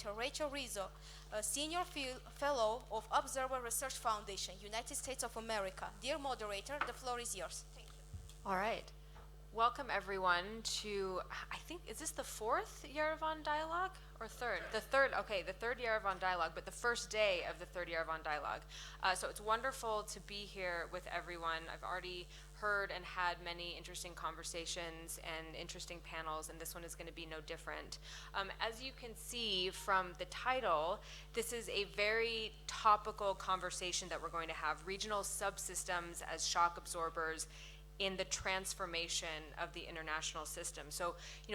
moderator, Rachel Rizzo, a Senior Fellow of Observer Research Foundation, United States of America. Dear moderator, the floor is yours. Thank you. All right. Welcome everyone to, I think, is this the fourth Yerevan Dialogue or third? The third, okay, the third Yerevan Dialogue, but the first day of the third Yerevan Dialogue. So it's wonderful to be here with everyone. I've already heard and had many interesting conversations and interesting panels, and this one is going to be no different. As you can see from the title, this is a very topical conversation that we're going to have, regional subsystems as shock absorbers in the transformation of the international system. So,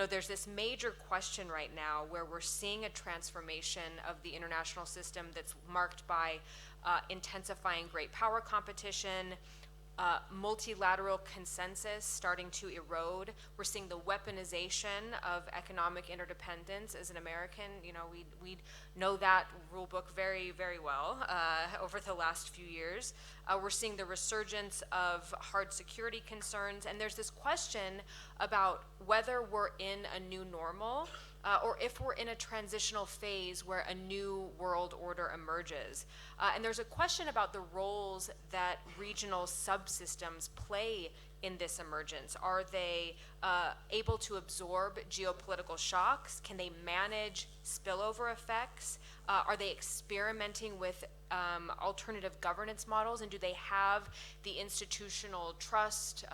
there's this major question right now where we're seeing a transformation of the international system that's marked by intensifying great power competition, multilateral consensus starting to erode. We're seeing the weaponization of economic interdependence. As an American, we know that rule book very, very well over the last few years. We're seeing the resurgence of hard security concerns, and there's this question about whether we're in a new normal or if we're in a transitional phase where a new world order emerges. And there's a question about the roles that regional subsystems play in this emergence. Are they able to absorb geopolitical shocks? Can they manage spillover effects? Are they experimenting with alternative governance models, and do they have the institutional trust,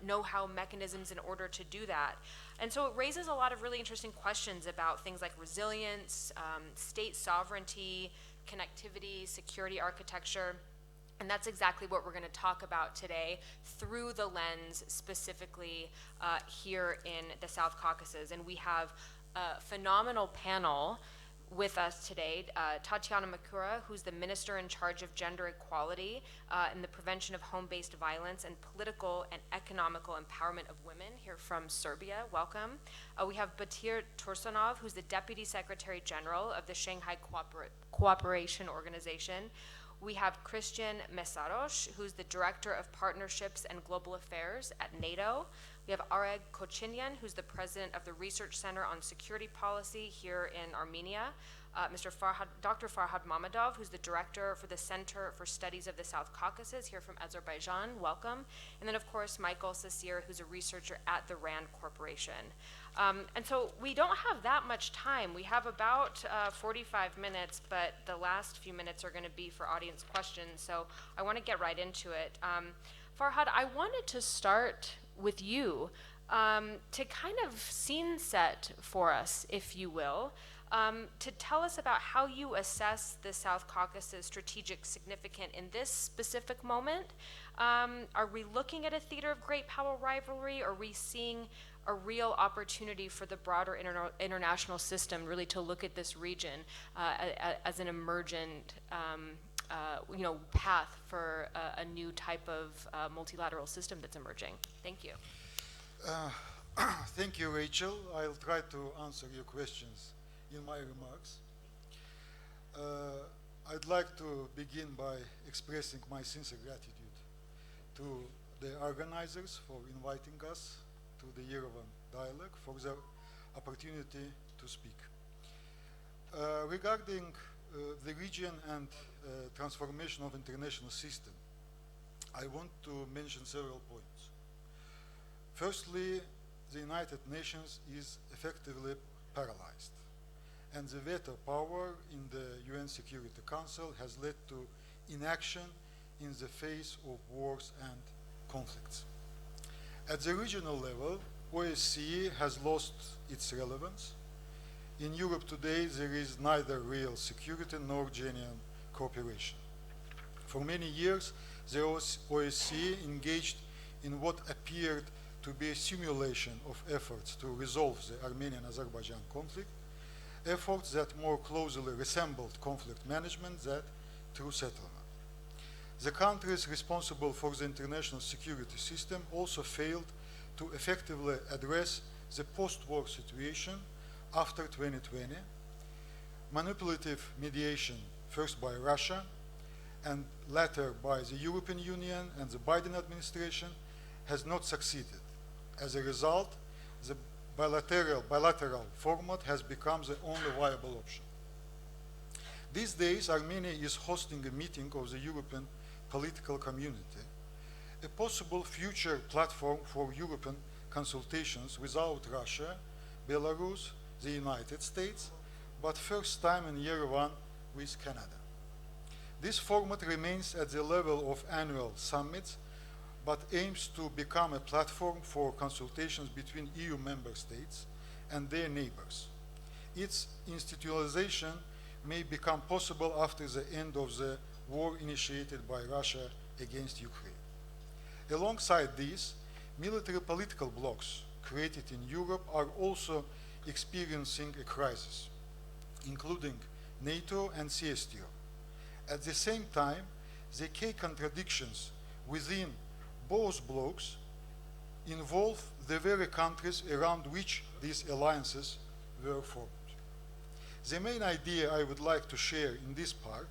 know-how mechanisms in order to do that? And so it raises a lot of really interesting questions about things like resilience, state sovereignty, connectivity, security architecture. And that's exactly what we're going to talk about today through the lens specifically here in the South Caucasus. And we have a phenomenal panel with us today, Tatiana Makura, who's the Minister in charge of gender equality and the prevention of home-based violence and political and economical empowerment of women here from Serbia. Welcome. We have Batir Tursunov, who's the Deputy Secretary General of the Shanghai Cooperation Organization. We have Christian Mesaros, who's the Director of Partnerships and Global Affairs at NATO. We have Areg Kochinyan, who's the President of the Research Center on Security Policy here in Armenia. Dr. Farhad Mamadov, who's the Director for the Center for Studies of the South Caucasus here from Azerbaijan. Welcome. And then, of course, Michael Sasir, who's a researcher at the RAND Corporation. And so we don't have that much time. We have about 45 minutes, but the last few minutes are going to be for audience questions. So I want to get right into it. Farhad, I wanted to start with you to kind of scene set for us, if you will, to tell us about how you assess the South Caucasus' strategic significance in this specific moment. Are we looking at a theater of great power rivalry? Are we seeing a real opportunity for the broader international system really to look at this region as an emergent path for a new type of multilateral system that's emerging? Thank you. Thank you, Rachel. I'll try to answer your questions in my remarks. I'd like to begin by expressing my sincere gratitude to the organizers for inviting us to the Yerevan Dialogue, for the opportunity to speak. Regarding the region and transformation of international system, I want to mention several points. Firstly, the United Nations is effectively paralyzed, and the veto power in the UN Security Council has led to inaction in the face of wars and conflicts. At the regional level, OSCE has lost its relevance. In Europe today, there is neither real security nor genuine cooperation. For many years, the OSCE engaged in what appeared to be a simulation of efforts to resolve the Armenian-Azerbaijan conflict, efforts that more closely resembled conflict management than true settlement. The countries responsible for the international security system also failed to effectively address the post-war situation after 2020. Manipulative mediation, first by Russia and later by the European Union and the Biden administration, has not succeeded. As a result, the bilateral format has become the only viable option. These days, Armenia is hosting a meeting of the European political community, a possible future platform for European consultations without Russia, Belarus, the United States, but first time in Yerevan with Canada. This format remains at the level of annual summits, but aims to become a platform for consultations between EU member states and their neighbors. Its institutionalization may become possible after the end of the war initiated by Russia against Ukraine. Alongside these, military political blocs created in Europe are also experiencing a crisis, including NATO and CSTO. At the same time, the key contradictions within both blocs involve the very countries around which these alliances were formed. The main idea I would like to share in this part: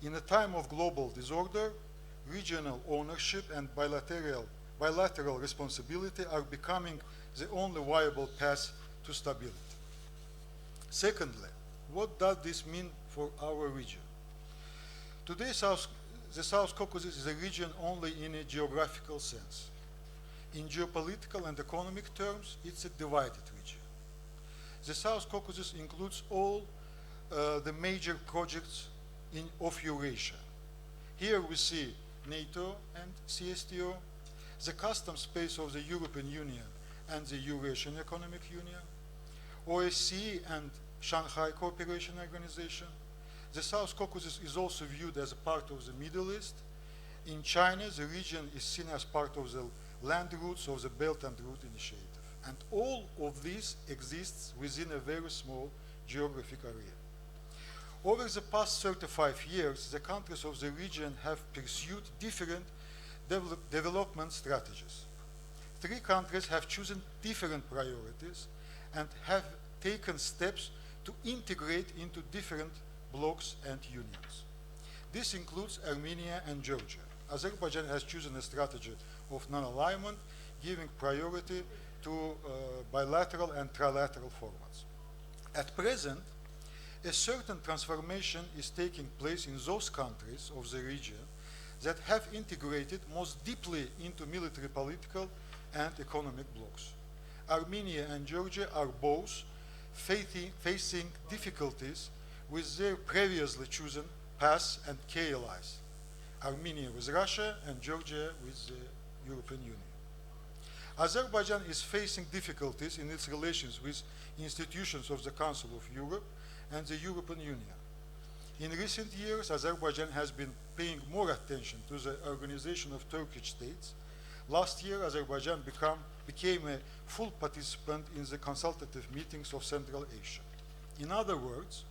in a time of global disorder, regional ownership and bilateral responsibility are becoming the only viable path to stability. Secondly, what does this mean for our region? Today, the South Caucasus is a region only in a geographical sense. In geopolitical and economic terms, it's a divided region. The South Caucasus includes all the major projects of Eurasia. Here we see NATO and CSTO, the customs space of the European Union and the Eurasian Economic Union, OSCE and Shanghai Cooperation Organization. The South Caucasus is also viewed as a part of the Middle East. In China, the region is seen as part of the land routes of the Belt and Road Initiative. And all of this exists within a very small geographic area. Over the past 35 years, the countries of the region have pursued different development strategies. 3 countries have chosen different priorities and have taken steps to integrate into different blocs and unions. This includes Armenia and Georgia. Azerbaijan has chosen a strategy of non-alignment, giving priority to bilateral and trilateral formats. At present, a certain transformation is taking place in those countries of the region that have integrated most deeply into military, political, and economic blocs. Armenia and Georgia are both facing difficulties with their previously chosen paths and key allies. Armenia with Russia and Georgia with the European Union. Azerbaijan is facing difficulties in its relations with institutions of the Council of Europe and the European Union. In recent years, Azerbaijan has been paying more attention to the organization of Turkish states. Last year, Azerbaijan became a full participant in the consultative meetings of Central Asia. In other words,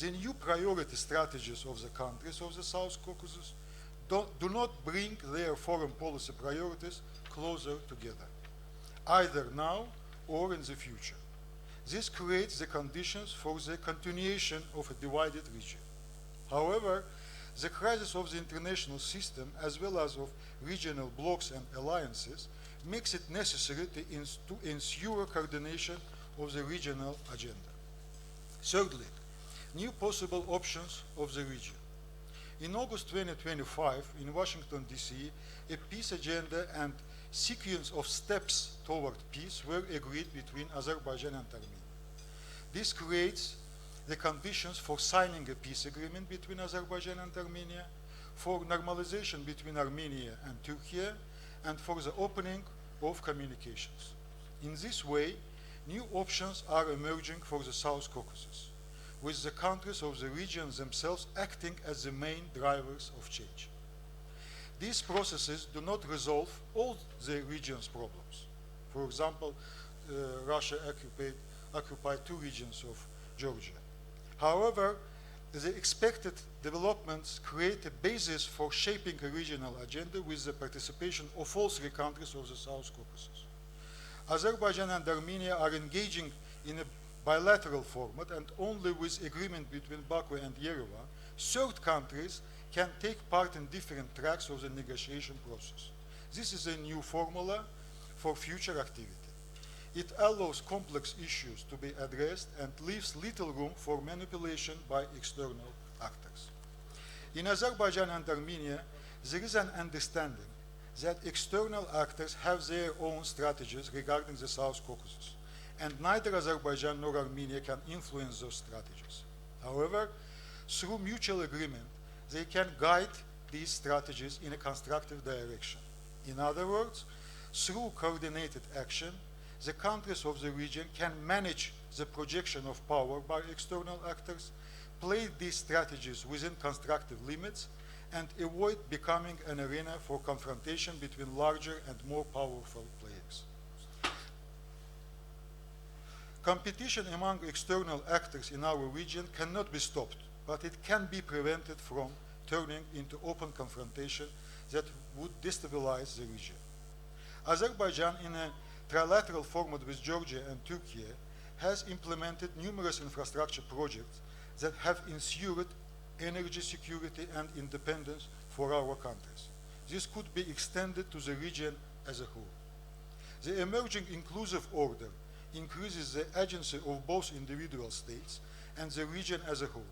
the new priority strategies of the countries of the South Caucasus do not bring their foreign policy priorities closer together, either now or in the future. This creates the conditions for the continuation of a divided region. However, the crisis of the international system, as well as of regional blocs and alliances, makes it necessary to ensure coordination of the regional agenda. Thirdly, new possible options of the region. In August 2025, in Washington, D.C., a peace agenda and sequence of steps toward peace were agreed between Azerbaijan and Armenia. This creates the conditions for signing a peace agreement between Azerbaijan and Armenia, for normalization between Armenia and Turkey, and for the opening of communications. In this way, new options are emerging for the South Caucasus, with the countries of the region themselves acting as the main drivers of change. These processes do not resolve all the region's problems. For example, Russia occupied 2 regions of Georgia. However, the expected developments create a basis for shaping a regional agenda with the participation of all 3 countries of the South Caucasus. Azerbaijan and Armenia are engaging in a bilateral format, and only with agreement between Baku and Yerevan, 3rd countries can take part in different tracks of the negotiation process. This is a new formula for future activity. It allows complex issues to be addressed and leaves little room for manipulation by external actors. In Azerbaijan and Armenia, there is an understanding that external actors have their own strategies regarding the South Caucasus, and neither Azerbaijan nor Armenia can influence those strategies. However, through mutual agreement, they can guide these strategies in a constructive direction. In other words, through coordinated action, the countries of the region can manage the projection of power by external actors, play these strategies within constructive limits, and avoid becoming an arena for confrontation between larger and more powerful players. Competition among external actors in our region cannot be stopped, but it can be prevented from turning into open confrontation that would destabilize the region. Azerbaijan, in a trilateral format with Georgia and Turkey, has implemented numerous infrastructure projects that have ensured energy security and independence for our countries. This could be extended to the region as a whole. The emerging inclusive order increases the agency of both individual states and the region as a whole.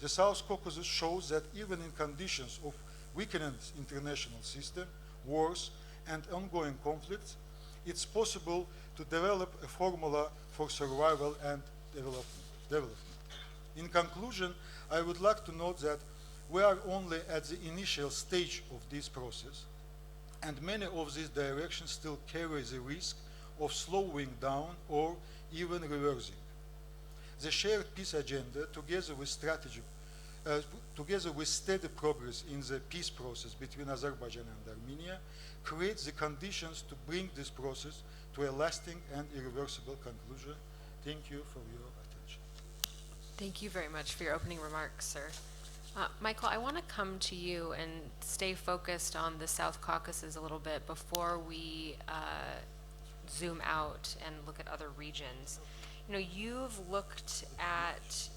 The South Caucasus shows that even in conditions of weakened international system, wars, and ongoing conflicts, it's possible to develop a formula for survival and development. In conclusion, I would like to note that we are only at the initial stage of this process, and many of these directions still carry the risk of slowing down or even reversing. The shared peace agenda, together with steady progress in the peace process between Azerbaijan and Armenia, creates the conditions to bring this process to a lasting and irreversible conclusion. Thank you for your attention. Thank you very much for your opening remarks, sir. Michael, I want to come to you and stay focused on the South Caucasus a little bit before we zoom out and look at other regions. You know, you've looked at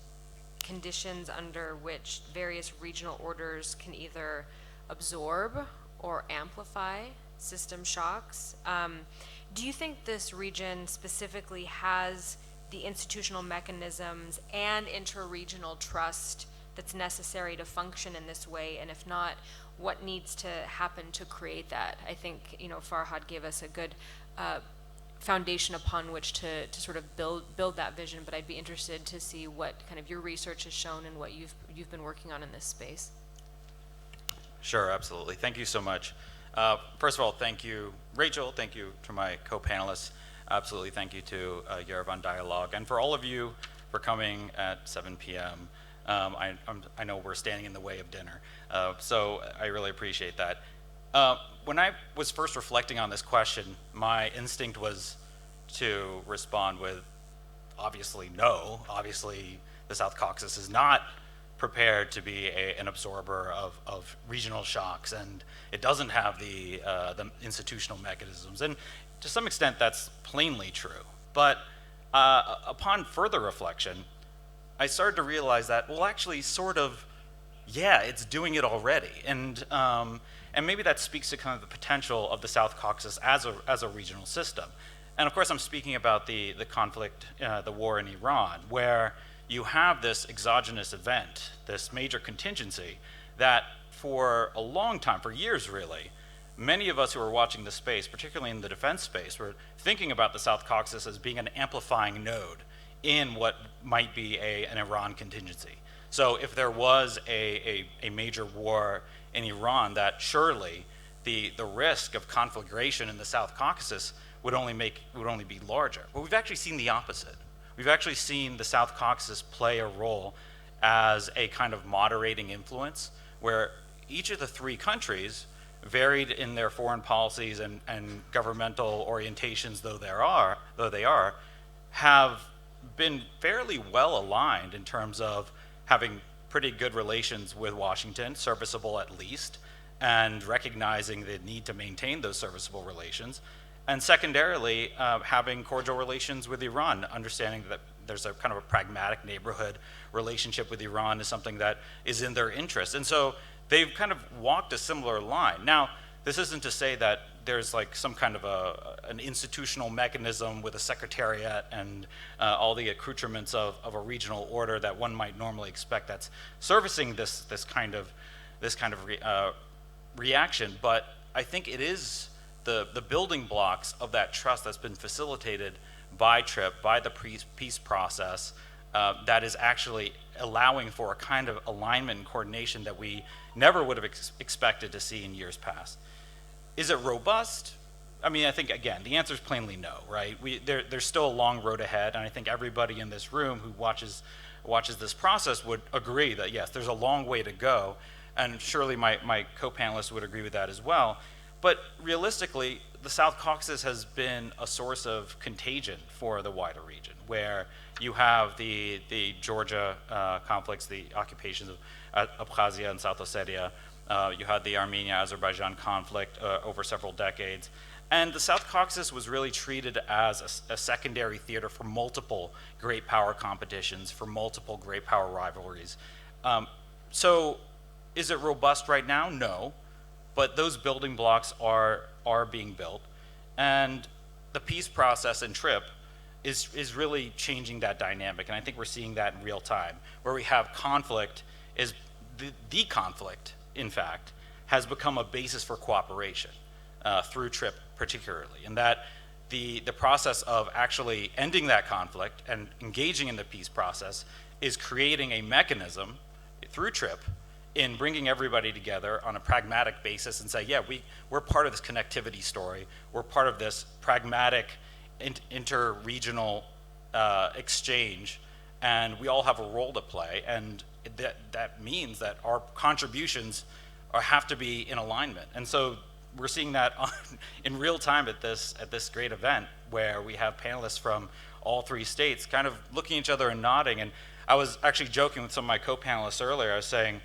conditions under which various regional orders can either absorb or amplify system shocks. Do you think this region specifically has the institutional mechanisms and interregional trust that's necessary to function in this way? And if not, what needs to happen to create that? I think, you know, Farhad gave us a good foundation upon which to sort of build that vision, but I'd be interested to see what kind of your research has shown and what you've been working on in this space. Sure, absolutely. Thank you so much. First of all, thank you, Rachel. Thank you to my co-panelists. Absolutely, thank you to Yerevan Dialogue, and for all of you for coming at 7 p.m. I know we're standing in the way of dinner, so I really appreciate that. When I was first reflecting on this question, my instinct was to respond with, obviously no. Obviously, the South Caucasus is not prepared to be an absorber of regional shocks, and it doesn't have the institutional mechanisms. And to some extent, that's plainly true. But upon further reflection, I started to realize that, well, actually, sort of, yeah, it's doing it already. And maybe that speaks to kind of the potential of the South Caucasus as a regional system. And of course, I'm speaking about the conflict, the war in Iran, where you have this exogenous event, this major contingency that for a long time, for years really, many of us who are watching the space, particularly in the defense space, were thinking about the South Caucasus as being an amplifying node in what might be an Iran contingency. So if there was a major war in Iran, that surely the risk of conflagration in the South Caucasus would only be larger. But we've actually seen the opposite. We've actually seen the South Caucasus play a role as a kind of moderating influence, where each of the three countries, varied in their foreign policies and governmental orientations though they are, have been fairly well aligned in terms of having pretty good relations with Washington, serviceable at least, and recognizing the need to maintain those serviceable relations. And secondarily, having cordial relations with Iran, understanding that there's a kind of a pragmatic neighborhood relationship with Iran is something that is in their interest. And so they've kind of walked a similar line. Now, this isn't to say that there's like some kind of an institutional mechanism with a secretariat and all the accoutrements of a regional order that one might normally expect that's servicing this kind of reaction. But I think it is the building blocks of that trust that's been facilitated by TRIP, by the peace process, that is actually allowing for a kind of alignment and coordination that we never would have expected to see in years past. Is it robust? I mean, I think, again, the answer is plainly no, right? There's still a long road ahead, and I think everybody in this room who watches this process would agree that, yes, there's a long way to go, and surely my co-panelists would agree with that as well. But realistically, the South Caucasus has been a source of contagion for the wider region, where you have the Georgia conflicts, the occupations of Abkhazia and South Ossetia. You had the Armenia-Azerbaijan conflict over several decades. And the South Caucasus was really treated as a secondary theater for multiple great power competitions, for multiple great power rivalries. So is it robust right now? No. But those building blocks are being built. And the peace process in TRIP is really changing that dynamic. And I think we're seeing that in real time, where we have conflict is the conflict, in fact, has become a basis for cooperation through TRIP particularly. And that the process of actually ending that conflict and engaging in the peace process is creating a mechanism through TRIP in bringing everybody together on a pragmatic basis and say, yeah, we're part of this connectivity story. We're part of this pragmatic inter-regional exchange, and we all have a role to play. And that means that our contributions have to be in alignment. And so we're seeing that in real time at this great event, where we have panelists from all three states kind of looking at each other and nodding. And I was actually joking with some of my co-panelists earlier. I was saying,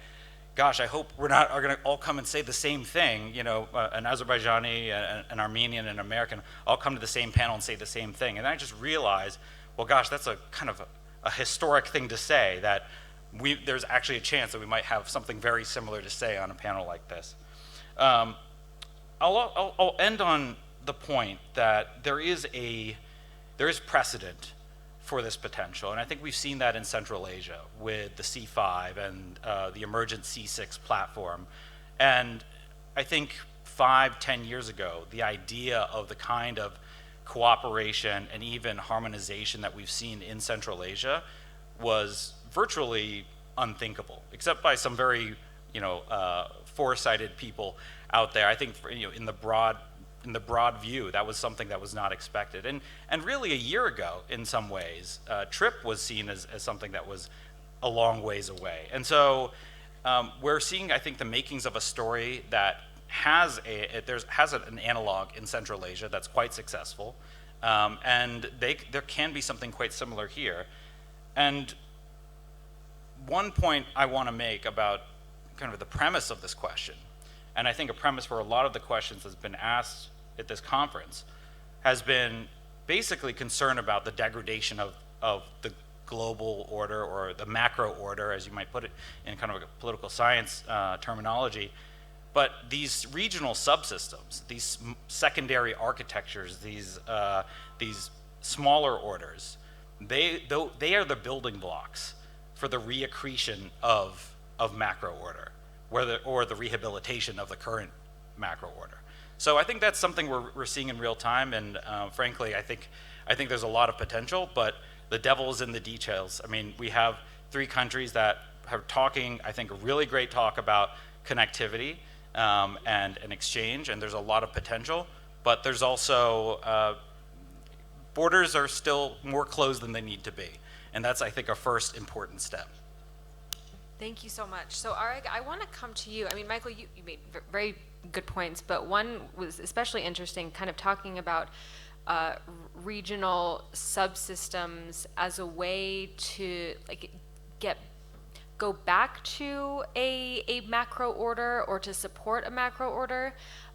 gosh, I hope we're not going to all come and say the same thing. You know, an Azerbaijani, an Armenian, and an American all come to the same panel and say the same thing. And I just realized, well, gosh, that's a kind of a historic thing to say, that there's actually a chance that we might have something very similar to say on a panel like this. I'll end on the point that there is precedent for this potential, and I think we've seen that in Central Asia with the C5 and the emergent C6 platform. And I think 5-10 years ago, the idea of the kind of cooperation and even harmonization that we've seen in Central Asia was virtually unthinkable, except by some very, foresighted people out there. I think, in the broad view, that was something that was not expected. And really a year ago, in some ways, TRIP was seen as something that was a long ways away. And so we're seeing, I think, the makings of a story that has an analog in Central Asia that's quite successful. And there can be something quite similar here. And one point I want to make about kind of the premise of this question, and I think a premise for a lot of the questions that's been asked at this conference, has been basically concern about the degradation of the global order, or the macro order, as you might put it in kind of a political science terminology. But these regional subsystems, these secondary architectures, these smaller orders, they are the building blocks for the reaccretion of macro order, or the rehabilitation of the current macro order. So I think that's something we're seeing in real time, and frankly, I think there's a lot of potential, but the devil is in the details. I mean, we have 3 countries that are talking, I think, a really great talk about connectivity and an exchange, and there's a lot of potential, but there's also, borders are still more closed than they need to be, and that's, I think, a first important step. Thank you so much. So Arik, I want to come to you. I mean, Michael, you made very good points, but one was especially interesting, kind of talking about regional subsystems as a way to go back to a macro order, or to support a macro order.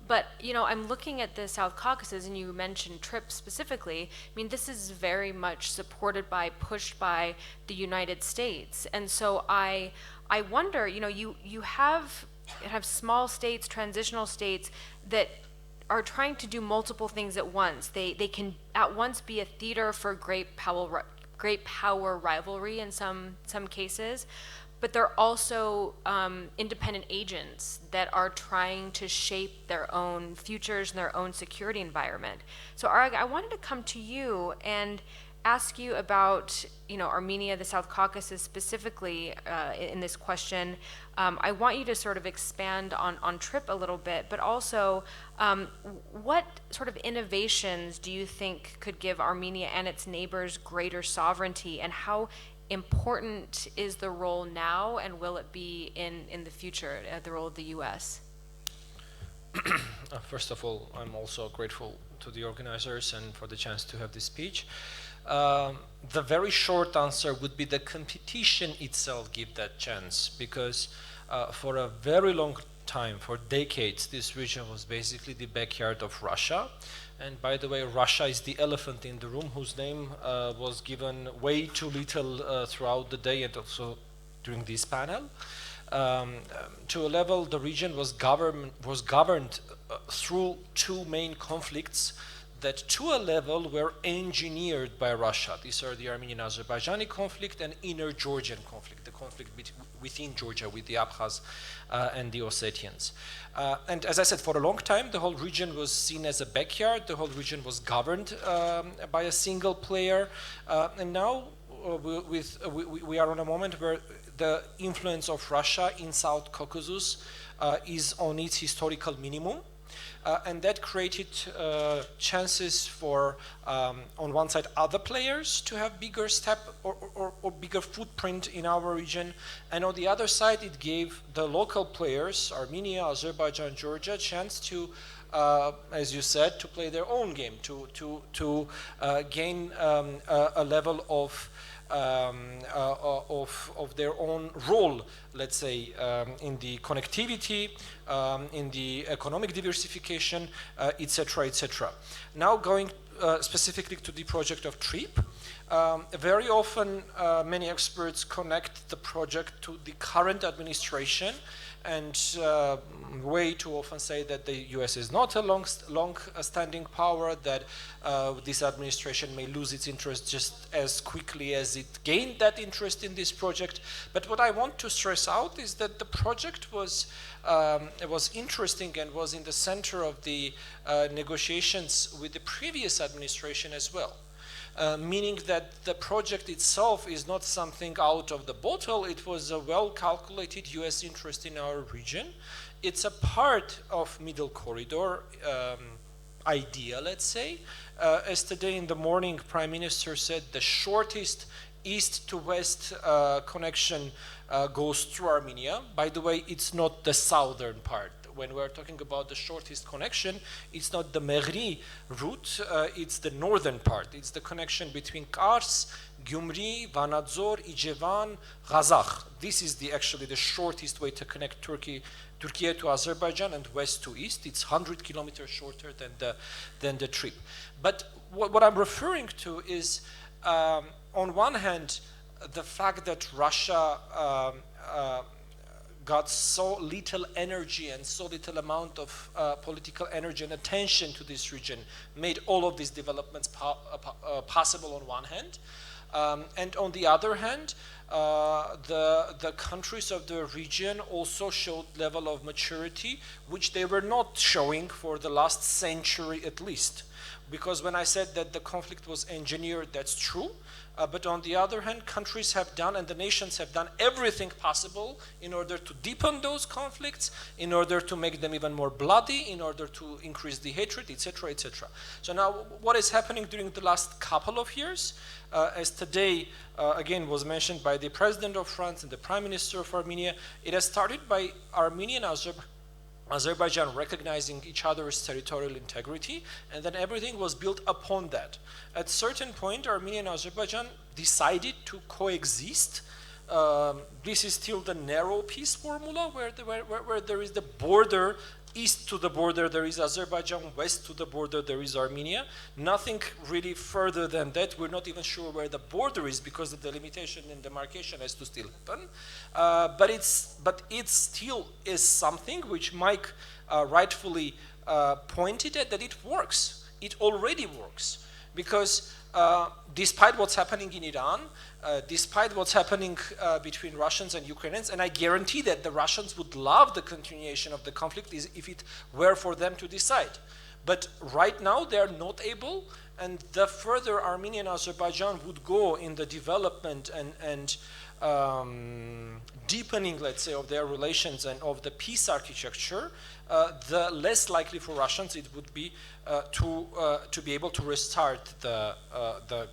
But, I'm looking at the South Caucasus, and you mentioned TRIP specifically. I mean, this is very much supported by, pushed by the United States. And so I wonder, you have small states, transitional states that are trying to do multiple things at once. They can at once be a theater for great power rivalry in some cases, but they're also independent agents that are trying to shape their own futures and their own security environment. So Arag, I wanted to come to you and ask you about, Armenia, the South Caucasus specifically in this question. I want you to sort of expand on TRIP a little bit, but also what sort of innovations do you think could give Armenia and its neighbors greater sovereignty, and how important is the role now, and will it be in the future, the role of the U.S.? First of all, I'm also grateful to the organizers and for the chance to have this speech. The very short answer would be the competition itself give that chance, because for a very long time, for decades, this region was basically the backyard of Russia. And by the way, Russia is the elephant in the room, whose name was given way too little throughout the day and also during this panel. To a level, the region was governed through two main conflicts that to a level were engineered by Russia. These are the Armenian-Azerbaijani conflict and inner Georgian conflict, the conflict within Georgia with the Abkhaz and the Ossetians. And as I said, for a long time, the whole region was seen as a backyard. The whole region was governed by a single player. And now we are on a moment where the influence of Russia in South Caucasus is on its historical minimum. And that created chances for, on one side, other players to have bigger step or bigger footprint in our region. And on the other side, it gave the local players, Armenia, Azerbaijan, Georgia, a chance to, as you said, to play their own game, to gain a level of their own role, let's say, in the connectivity, in the economic diversification, etc., etc. Now going specifically to the project of TRIP, very often many experts connect the project to the current administration, and way too often say that the US is not a long-standing power, that this administration may lose its interest just as quickly as it gained that interest in this project. But what I want to stress out is that the project was interesting and was in the center of the negotiations with the previous administration as well. Meaning that the project itself is not something out of the bottle. It was a well-calculated US interest in our region. It's a part of Middle Corridor idea, let's say. As today in the morning, Prime Minister said the shortest east to west connection goes through Armenia. By the way, it's not the southern part. When we're talking about the shortest connection, it's not the Mehri route, it's the northern part. It's the connection between Kars, Gyumri, Vanadzor, Ijevan, Kazakh. This is actually the shortest way to connect Turkey to Azerbaijan and west to east. It's 100 kilometers shorter than the trip. But what I'm referring to is, on one hand, the fact that Russia got so little energy and so little amount of political energy and attention to this region made all of these developments possible on one hand. And on the other hand, the countries of the region also showed level of maturity, which they were not showing for the last century at least. Because when I said that the conflict was engineered, that's true. But on the other hand, countries have done and the nations have done everything possible in order to deepen those conflicts, in order to make them even more bloody, in order to increase the hatred, etc., etc. So now what is happening during the last couple of years, as today again was mentioned by the President of France and the Prime Minister of Armenia, it has started by Armenia and Azerbaijan recognizing each other's territorial integrity, and then everything was built upon that. At a certain point, Armenia and Azerbaijan decided to coexist. This is still the narrow peace formula, where there is the border. East to the border there is Azerbaijan, west to the border there is Armenia. Nothing really further than that. We're not even sure where the border is because the delimitation and demarcation has to still happen. But it still is something which Mike rightfully pointed at that it works. It already works. Because despite what's happening in Iran, despite what's happening between Russians and Ukrainians, and I guarantee that the Russians would love the continuation of the conflict if it were for them to decide. But right now they are not able, and the further Armenia and Azerbaijan would go in the development and deepening, let's say, of their relations and of the peace architecture, the less likely for Russians it would be to be able to restart the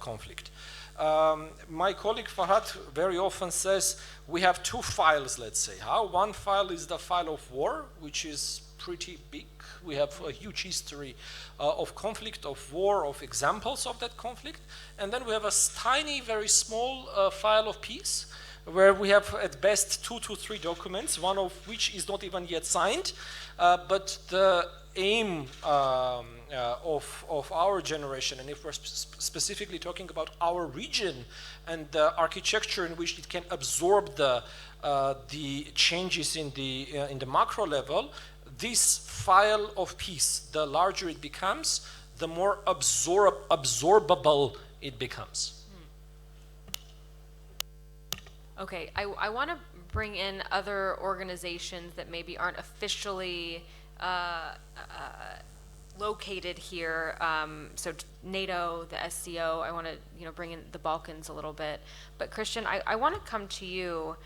conflict. My colleague Farhad very often says we have two files, let's say. One file is the file of war, which is pretty big. We have a huge history of conflict, of war, of examples of that conflict. And then we have a tiny, very small file of peace, where we have at best 2 to 3 documents, one of which is not even yet signed. But the aim of our generation, and if we're specifically talking about our region and the architecture in which it can absorb the changes in the macro level, this file of peace, the larger it becomes, the more absorbable it becomes. Okay, I want to bring in other organizations that maybe aren't officially located here. So NATO, the SCO. I want to bring in the Balkans a little bit. But Christian, I want to come to you.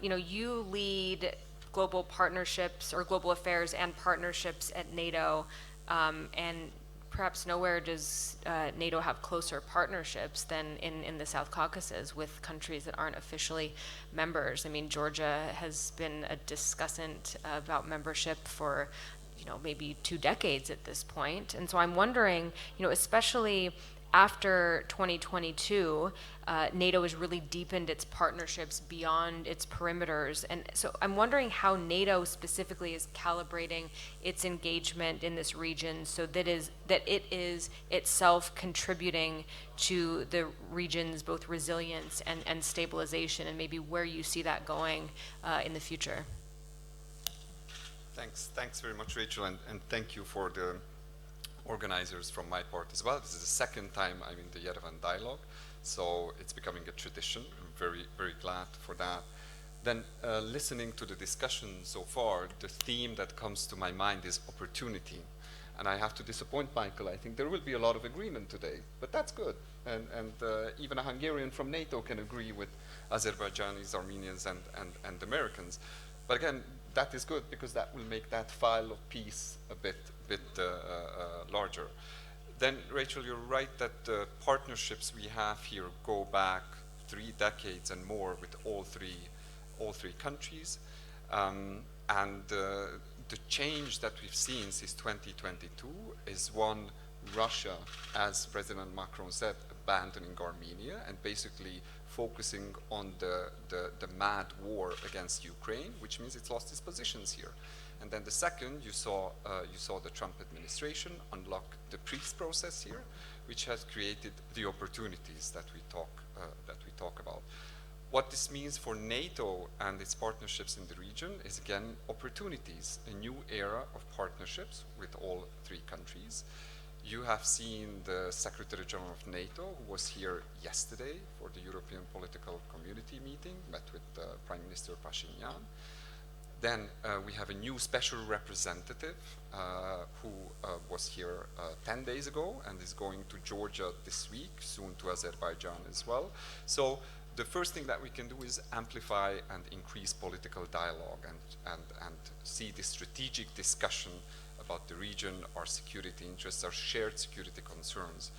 You lead global partnerships or global affairs and partnerships at NATO, and perhaps nowhere does NATO have closer partnerships than in the South Caucasus with countries that aren't officially members. I mean, Georgia has been a discussant about membership for maybe 2 decades at this point. And so I'm wondering, especially after 2022, NATO has really deepened its partnerships beyond its perimeters. And so I'm wondering how NATO specifically is calibrating its engagement in this region so that it is itself contributing to the region's both resilience and stabilization, and maybe where you see that going in the future. Thanks very much, Rachel, and thank you for the organizers from my part as well. This is the second time I'm in the Yerevan Dialogue, so it's becoming a tradition. I'm very, very glad for that. Then listening to the discussion so far, the theme that comes to my mind is opportunity. And I have to disappoint Michael. I think there will be a lot of agreement today, but that's good. And even a Hungarian from NATO can agree with Azerbaijanis, Armenians, and Americans. But again, that is good because that will make that file of peace a bit larger. Then, Rachel, you're right that the partnerships we have here go back 3 decades and more with all three countries. The change that we've seen since 2022 is one, Russia, as President Macron said, abandoning Armenia and basically focusing on the mad war against Ukraine, which means it's lost its positions here. And then the second, you saw the Trump administration unlock the peace process here, which has created the opportunities that we talk about. What this means for NATO and its partnerships in the region is, again, opportunities, a new era of partnerships with all 3 countries. You have seen the Secretary General of NATO, who was here yesterday for the European Political Community meeting, met with Prime Minister Pashinyan. Then we have a new special representative who was here 10 days ago and is going to Georgia this week, soon to Azerbaijan as well. So the first thing that we can do is amplify and increase political dialogue and see the strategic discussion about the region, our security interests, our shared security concerns,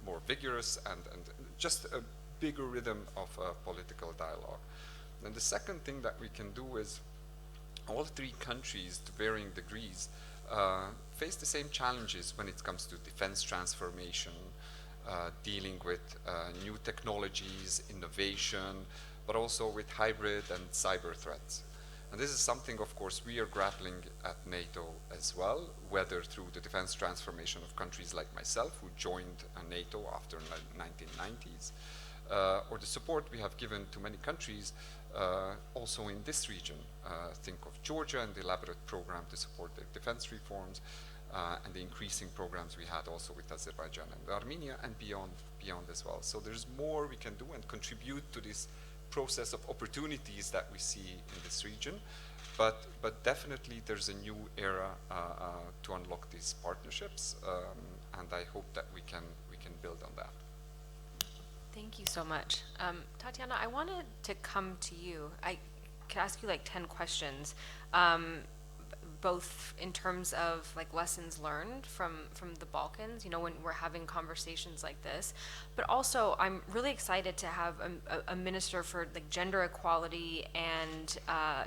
more vigorous and just a bigger rhythm of political dialogue. And the second thing that we can do is all 3 countries, to varying degrees, face the same challenges when it comes to defense transformation, dealing with new technologies, innovation, but also with hybrid and cyber threats. And this is something, of course, we are grappling at NATO as well, whether through the defense transformation of countries like myself, who joined NATO after the 1990s, or the support we have given to many countries also in this region. Think of Georgia and the elaborate program to support their defense reforms, and the increasing programs we had also with Azerbaijan and Armenia, and beyond as well. So there's more we can do and contribute to this process of opportunities that we see in this region. But definitely there's a new era to unlock these partnerships, and I hope that we can build on that. Thank you so much. Tatiana, I wanted to come to you. I could ask you like 10 questions, both in terms of like lessons learned from the Balkans, you know, when we're having conversations like this, but also I'm really excited to have a minister for like gender equality and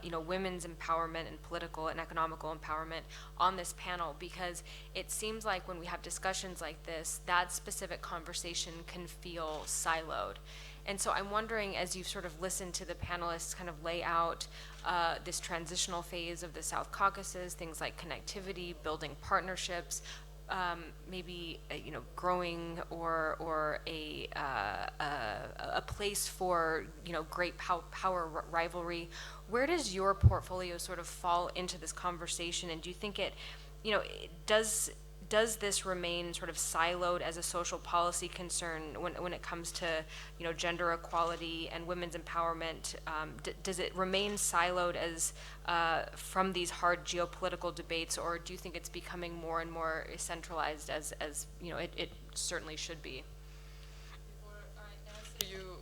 you know, women's empowerment and political and economical empowerment on this panel, because it seems like when we have discussions like this, that specific conversation can feel siloed. And so I'm wondering, as you've sort of listened to the panelists kind of lay out this transitional phase of the South Caucasus, things like connectivity, building partnerships, maybe you know, growing or a place for, you know, great power rivalry. Where does your portfolio sort of fall into this conversation, and do you think it, you know, does this remain sort of siloed as a social policy concern when it comes to, you know, gender equality and women's empowerment? Does it remain siloed as from these hard geopolitical debates, or do you think it's becoming more and more centralized as you know, it certainly should be? Before I answer you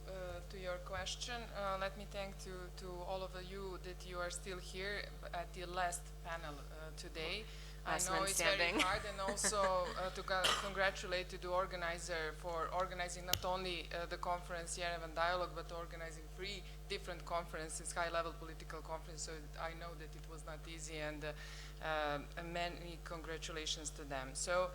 to your question, let me thank to all of you that you are still here at the last panel today. I know it's very hard, and also to congratulate to the organizer for organizing not only the conference Yerevan Dialogue, but organizing 3 different conferences, high-level political conferences. So I know that it was not easy, and many congratulations to them. So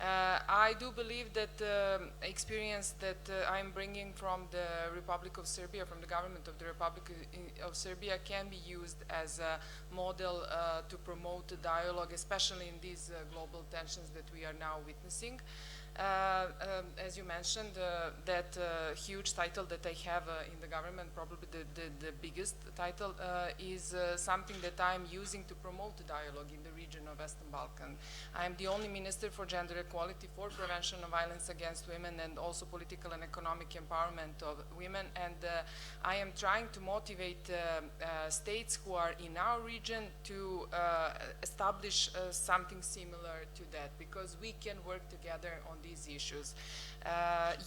I do believe that the experience that I'm bringing from the Republic of Serbia, from the government of the Republic of Serbia, can be used as a model to promote the dialogue, especially in these global tensions that we are now witnessing. As you mentioned, that huge title that I have in the government, probably the biggest title, is something that I'm using to promote the dialogue in the region of Western Balkan. I'm the only minister for gender equality, for prevention of violence against women, and also political and economic empowerment of women. And I am trying to motivate states who are in our region to establish something similar to that, because we can work together on these issues.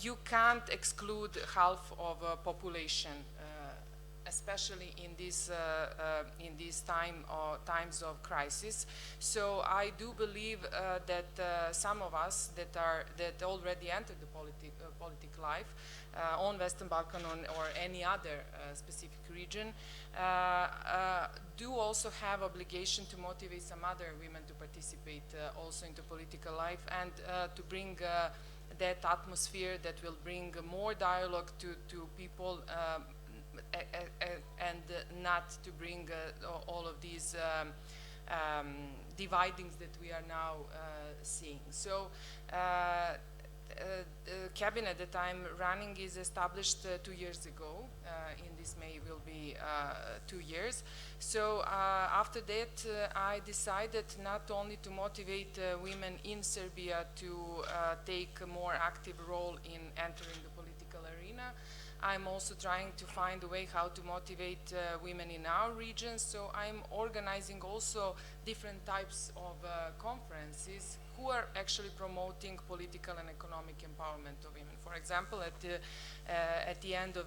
You can't exclude half of a population, especially in these times of crisis. So I do believe that some of us that already entered the politic life on Western Balkan or any other specific region do also have obligation to motivate some other women to participate also into political life, and to bring that atmosphere that will bring more dialogue to people, and not to bring all of these dividings that we are now seeing. So the cabinet that I'm running is established 2 years ago. In this May will be 2 years. So after that, I decided not only to motivate women in Serbia to take a more active role in entering the political arena, I'm also trying to find a way how to motivate women in our region. So I'm organizing also different types of conferences who are actually promoting political and economic empowerment of women. For example, at the end of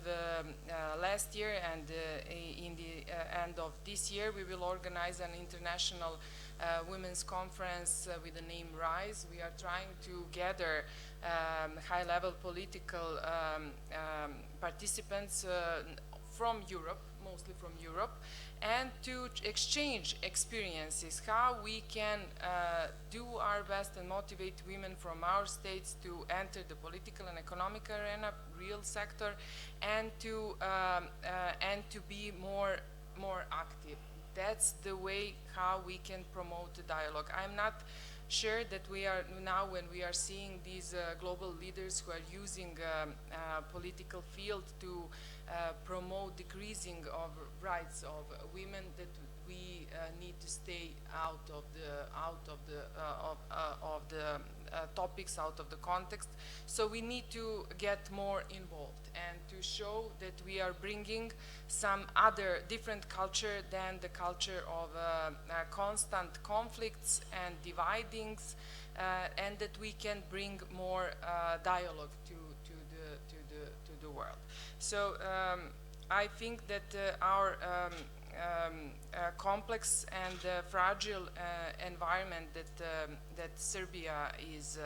last year and in the end of this year, we will organize an international women's conference with the name RISE. We are trying to gather high-level political participants from Europe, mostly from Europe, and to exchange experiences, how we can do our best and motivate women from our states to enter the political and economic arena, real sector, and to be more active. That's the way how we can promote the dialogue. I'm not sure that we are now, when we are seeing these global leaders who are using political field to promote decreasing of rights of women, that we need to stay out of the topics, out of the context. So we need to get more involved and to show that we are bringing some other different culture than the culture of constant conflicts and dividings, and that we can bring more dialogue to the world. So I think that our complex and fragile environment that Serbia is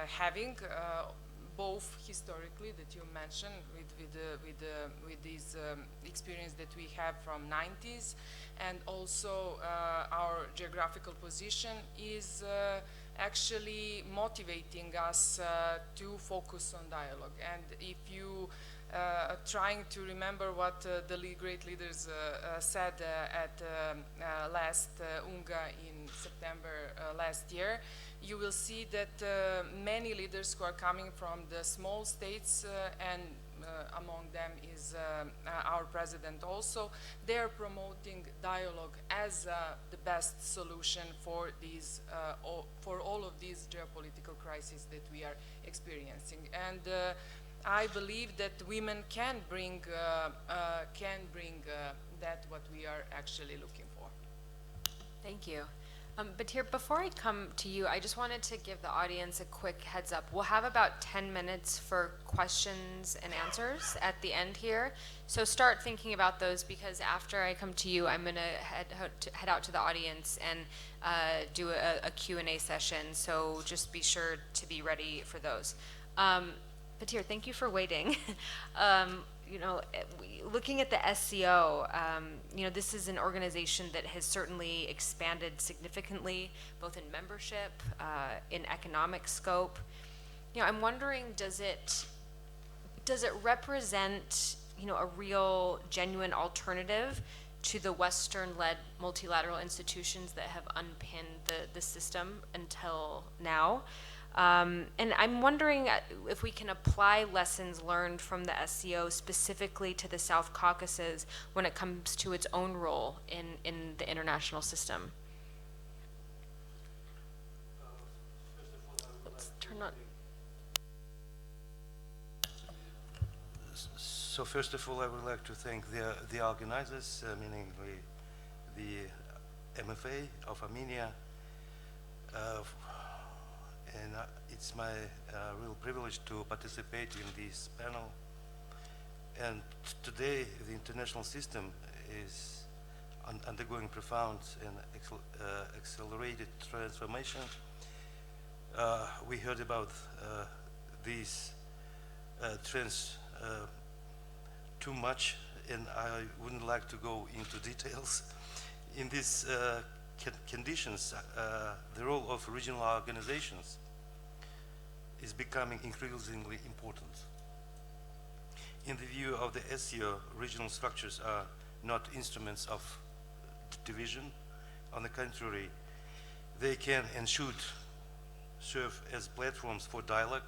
having, both historically that you mentioned with this experience that we have from 90s, and also our geographical position is actually motivating us to focus on dialogue. And if you trying to remember what the great leaders said at last UNGA in September last year, you will see that many leaders who are coming from the small states, and among them is our president also, they are promoting dialogue as the best solution for these for all of these geopolitical crises that we are experiencing. And I believe that women can bring that what we are actually looking for. Thank you. Batir, before I come to you, I just wanted to give the audience a quick heads up. We'll have about 10 minutes for questions and answers at the end here. So start thinking about those, because after I come to you, I'm going to head out to the audience and do a Q&A session. So just be sure to be ready for those. Batir, thank you for waiting. You know, looking at the SCO, you know, this is an organization that has certainly expanded significantly, both in membership, in economic scope. You know, I'm wondering, does it represent, you know, a real, genuine alternative to the Western-led multilateral institutions that have unpinned the system until now? And I'm wondering if we can apply lessons learned from the SCO specifically to the South Caucasus when it comes to its own role in the international system. Let's turn on. So first of all, I would like to thank the organizers, meaning the MFA of Armenia. And it's my real privilege to participate in this panel. And today, the international system is undergoing profound and accelerated transformation. We heard about these trends too much, and I wouldn't like to go into details. In these conditions, the role of regional organizations is becoming increasingly important. In the view of the SCO, regional structures are not instruments of division. On the contrary, they can and should serve as platforms for dialogue,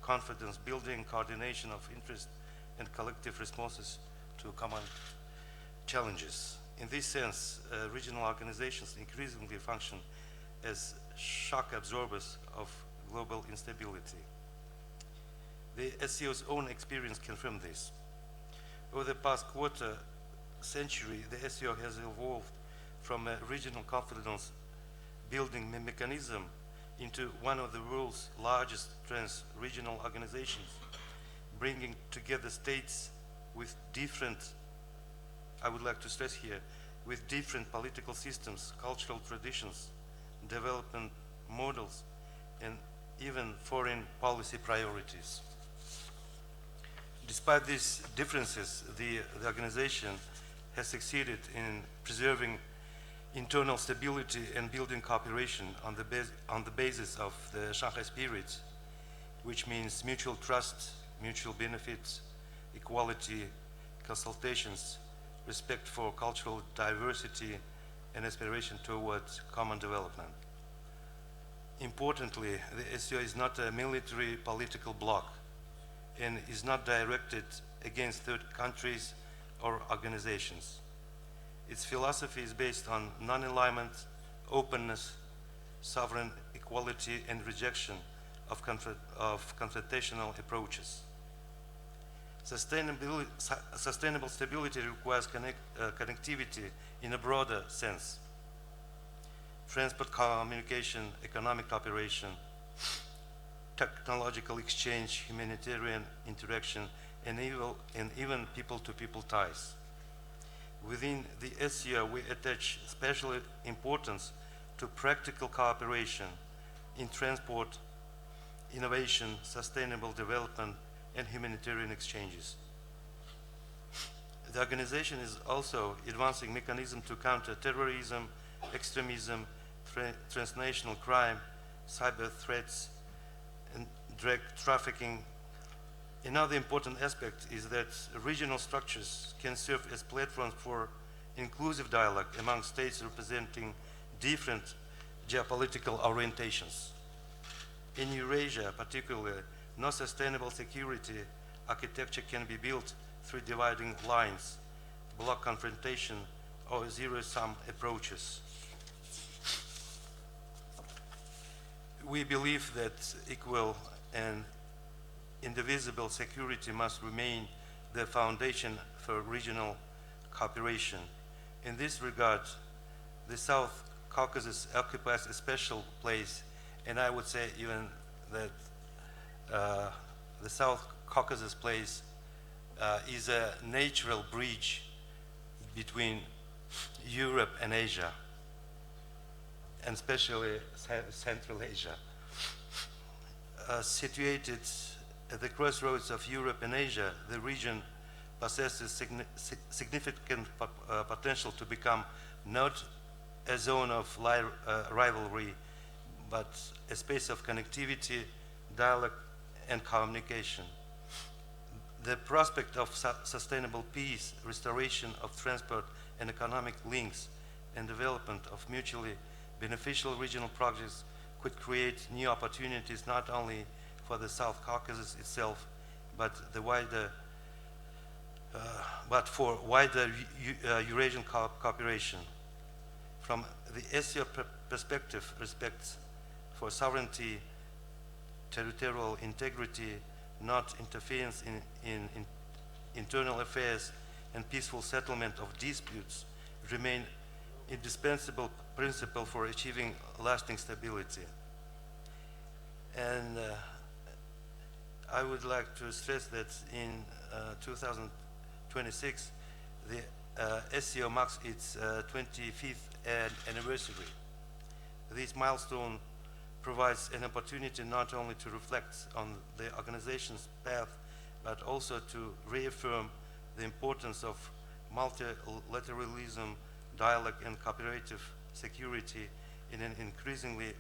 confidence building, coordination of interest, and collective responses to common challenges. In this sense, regional organizations increasingly function as shock absorbers of global instability. The SCO's own experience confirmed this. Over the past quarter century, the SCO has evolved from a regional confidence building mechanism into one of the world's largest trans-regional organizations, bringing together states with different, I would like to stress here, with different political systems, cultural traditions, development models, and even foreign policy priorities. Despite these differences, the organization has succeeded in preserving internal stability and building cooperation on the basis of the Shanghai spirit, which means mutual trust, mutual benefits, equality, consultations, respect for cultural diversity, and aspiration towards common development. Importantly, the SCO is not a military political bloc and is not directed against third countries or organizations. Its philosophy is based on non-alignment, openness, sovereign equality, and rejection of confrontational approaches. Sustainable stability requires connectivity in a broader sense. Transport, communication, economic cooperation, technological exchange, humanitarian interaction, and even people-to-people ties. Within the SCO, we attach special importance to practical cooperation in transport, innovation, sustainable development, and humanitarian exchanges. The organization is also advancing mechanisms to counter terrorism, extremism, transnational crime, cyber threats, and drug trafficking. Another important aspect is that regional structures can serve as platforms for inclusive dialogue among states representing different geopolitical orientations. In Eurasia, particularly, no sustainable security architecture can be built through dividing lines, bloc confrontation, or zero-sum approaches. We believe that equal and indivisible security must remain the foundation for regional cooperation. In this regard, the South Caucasus occupies a special place, and I would say even that the South Caucasus place is a natural bridge between Europe and Asia, and especially Central Asia. Situated at the crossroads of Europe and Asia, the region possesses significant potential to become not a zone of rivalry, but a space of connectivity, dialogue, and communication. The prospect of sustainable peace, restoration of transport and economic links, and development of mutually beneficial regional projects could create new opportunities not only for the South Caucasus itself, but for wider Eurasian cooperation. From the SCO perspective, respect for sovereignty, territorial integrity, not interference in internal affairs, and peaceful settlement of disputes remain indispensable principle for achieving lasting stability. And I would like to stress that in 2026, the SCO marks its 25th anniversary. This milestone provides an opportunity not only to reflect on the organization's path, but also to reaffirm the importance of multilateralism, dialogue, and cooperative security in an increasingly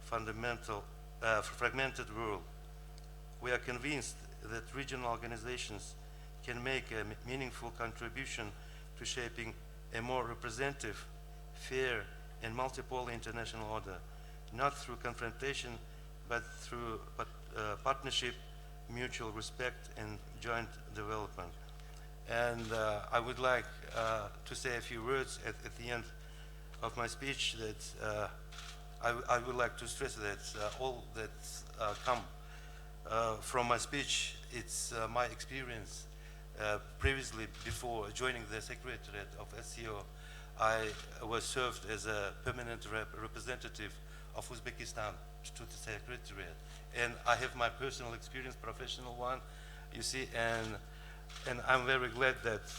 fragmented world. We are convinced that regional organizations can make a meaningful contribution to shaping a more representative, fair, and multipolar international order, not through confrontation, but through partnership, mutual respect, and joint development. And I would like to say a few words at the end of my speech that I would like to stress that all that come from my speech, it's my experience. Previously, before joining the Secretariat of SCO, I was served as a permanent representative of Uzbekistan to the Secretariat. And I have my personal experience, professional one, you see, and I'm very glad that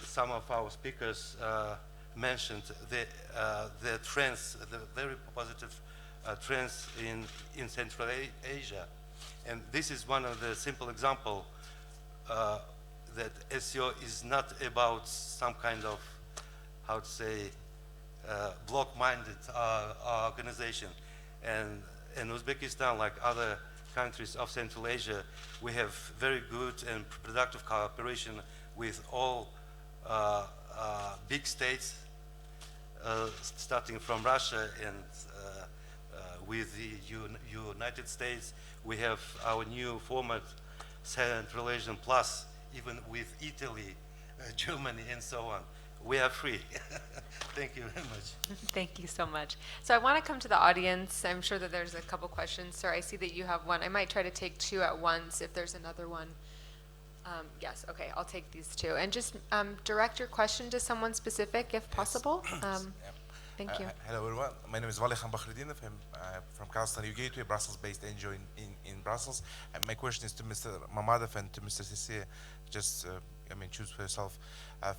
some of our speakers mentioned the trends, the very positive trends in Central Asia. And this is one of the simple example that SCO is not about some kind of, how to say, block-minded organization. And in Uzbekistan, like other countries of Central Asia, we have very good and productive cooperation with all big states starting from Russia and with the United States, we have our new format, Central Asian Plus, even with Italy, Germany, and so on. We are free. Thank you very much. Thank you so much. So I want to come to the audience. I'm sure that there's a couple questions. Sir, I see that you have one. I might try to take two at once if there's another one. Yes, okay, I'll take these two. And just direct your question to someone specific if possible. Thank you. Hello everyone, my name is Valikhan Bakhridinov. I'm from Kazakhstan, UK, to a Brussels-based NGO in Brussels. And my question is to Mr. Mamadov and to Mr. Sisi. Just, choose for yourself.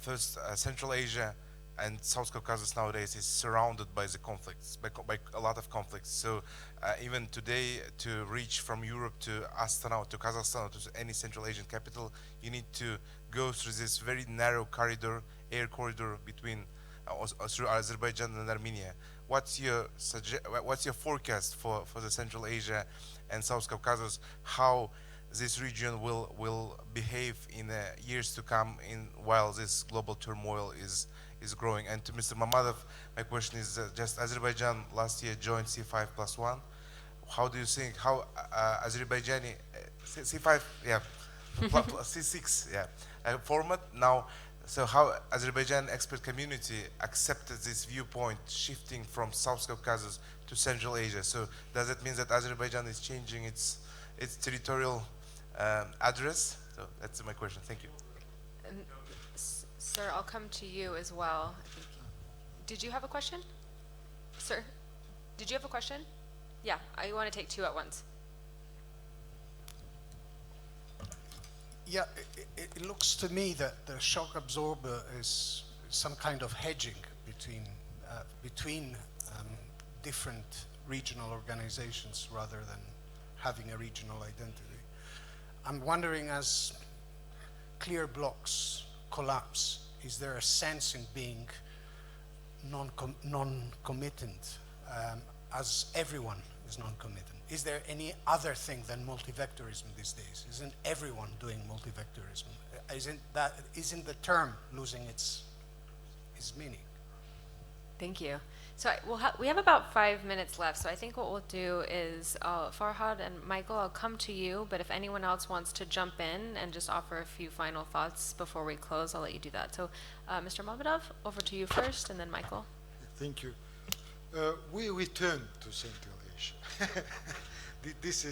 First, Central Asia and South Caucasus nowadays is surrounded by the conflicts, by a lot of conflicts. So even today, to reach from Europe to Astana or to Kazakhstan or to any Central Asian capital, you need to go through this very narrow corridor, air corridor between through Azerbaijan and Armenia. What's your forecast for the Central Asia and South Caucasus? How this region will behave in the years to come while this global turmoil is growing? And to Mr. Mamadov, my question is just Azerbaijan last year joined C5+1. How do you think Azerbaijani C5 C6 format now? So how Azerbaijan expert community accepted this viewpoint shifting from South Caucasus to Central Asia? So does it mean that Azerbaijan is changing its territorial address? So that's my question. Thank you. Sir, I'll come to you as well. Did you have a question? Sir, did you have a question? Yeah, I want to take two at once. Yeah, it looks to me that the shock absorber is some kind of hedging between different regional organizations rather than having a regional identity. I'm wondering, as clear blocks collapse, is there a sense in being non-committant as everyone is non-committant? Is there any other thing than multivectorism these days? Isn't everyone doing multivectorism? Isn't the term losing its meaning? Thank you. So we have about 5 minutes left, so I think what we'll do is, Farhad and Michael, I'll come to you, but if anyone else wants to jump in and just offer a few final thoughts before we close, I'll let you do that. So Mr. Mamadov, over to you first, and then Michael. Thank you. We return to Central Asia. This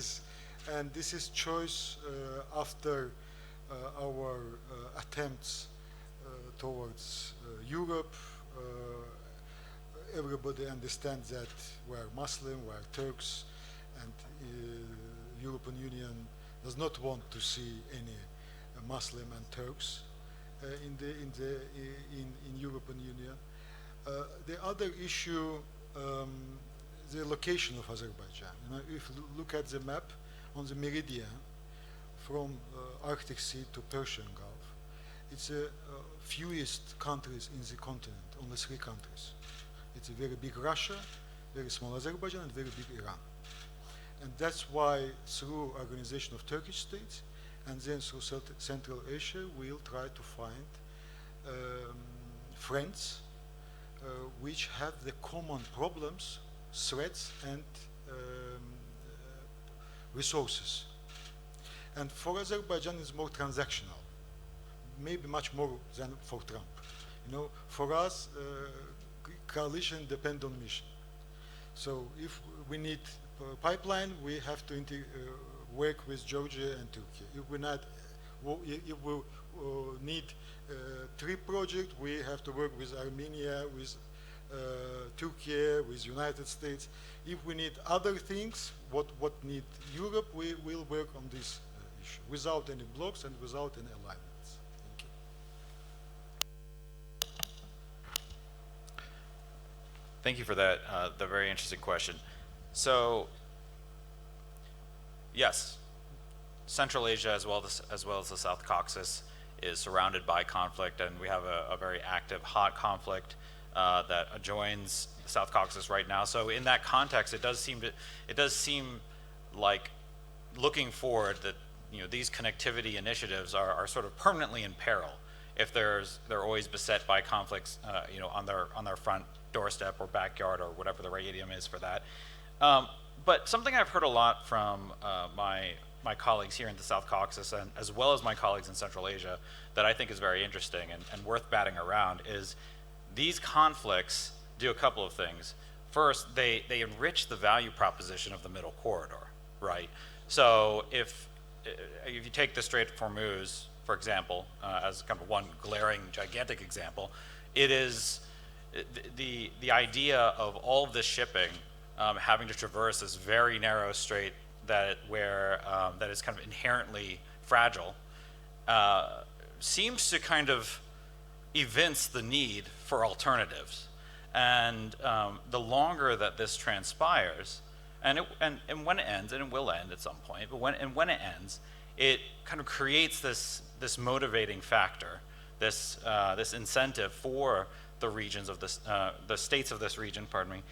is choice after our attempts towards Europe. Everybody understands that we're Muslim, we're Turks, and European Union does not want to see any Muslim and Turks in European Union. The other issue, the location of Azerbaijan. If you look at the map on the meridian from Arctic Sea to Persian Gulf, it's the fewest countries in the continent, only 3 countries. It's a very big Russia, very small Azerbaijan, and very big Iran. And that's why through Organization of Turkish States and then through Central Asia, we'll try to find friends which have the common problems, threats, and resources. And for Azerbaijan, it's more transactional, maybe much more than for Trump. For us, coalition depends on mission. So if we need a pipeline, we have to work with Georgia and Turkey. If we need 3 projects, we have to work with Armenia, with Turkey, with United States. If we need other things, what need Europe, we will work on this issue without any blocks and without any alignments. Thank you. Thank you for that, the very interesting question. So, yes, Central Asia as well as the South Caucasus is surrounded by conflict, and we have a very active, hot conflict that adjoins the South Caucasus right now. So in that context, it does seem like looking forward that these connectivity initiatives are sort of permanently in peril if they're always beset by conflicts on their front doorstep or backyard or whatever the right idiom is for that. But something I've heard a lot from my colleagues here in the South Caucasus, and as well as my colleagues in Central Asia, that I think is very interesting and worth batting around is these conflicts do a couple of things. First, they enrich the value proposition of the middle corridor, right? So if you take the Strait of Hormuz, for example, as kind of one glaring, gigantic example, it is the idea of all of this shipping having to traverse this very narrow strait that is kind of inherently fragile seems to kind of evince the need for alternatives. And the longer that this transpires, and when it ends, and it will end at some point, but when it ends, it kind of creates this motivating factor, this incentive for the regions of the states of this region, pardon me,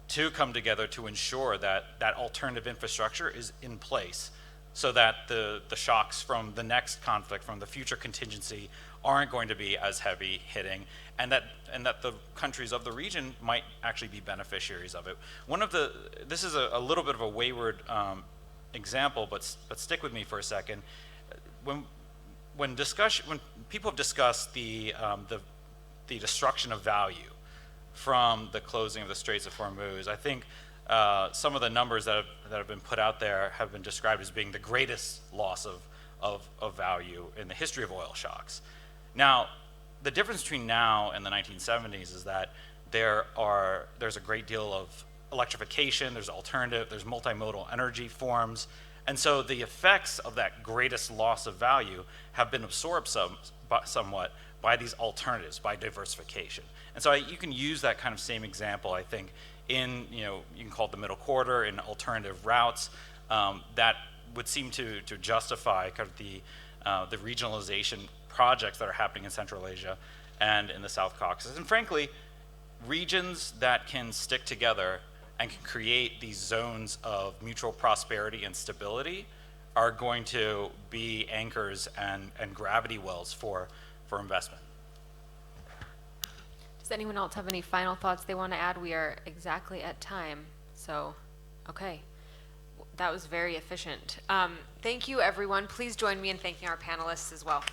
to come together to ensure that alternative infrastructure is in place, so that the shocks from the next conflict, from the future contingency, aren't going to be as heavy hitting, and that the countries of the region might actually be beneficiaries of it. This is a little bit of a wayward example, but stick with me for a second. When people have discussed the destruction of value from the closing of the Straits of Hormuz, I think some of the numbers that have been put out there have been described as being the greatest loss of value in the history of oil shocks. Now, the difference between now and the 1970s is that there's a great deal of electrification, there's alternative, there's multimodal energy forms, and so the effects of that greatest loss of value have been absorbed somewhat by these alternatives, by diversification. And so you can use that kind of same example, I think, in, you can call it the middle corridor, in alternative routes, that would seem to justify kind of the regionalization projects that are happening in Central Asia and in the South Caucasus. And frankly, regions that can stick together and can create these zones of mutual prosperity and stability are going to be anchors and gravity wells for investment. Does anyone else have any final thoughts they want to add? We are exactly at time, so okay. That was very efficient. Thank you, everyone. Please join me in thanking our panelists as well.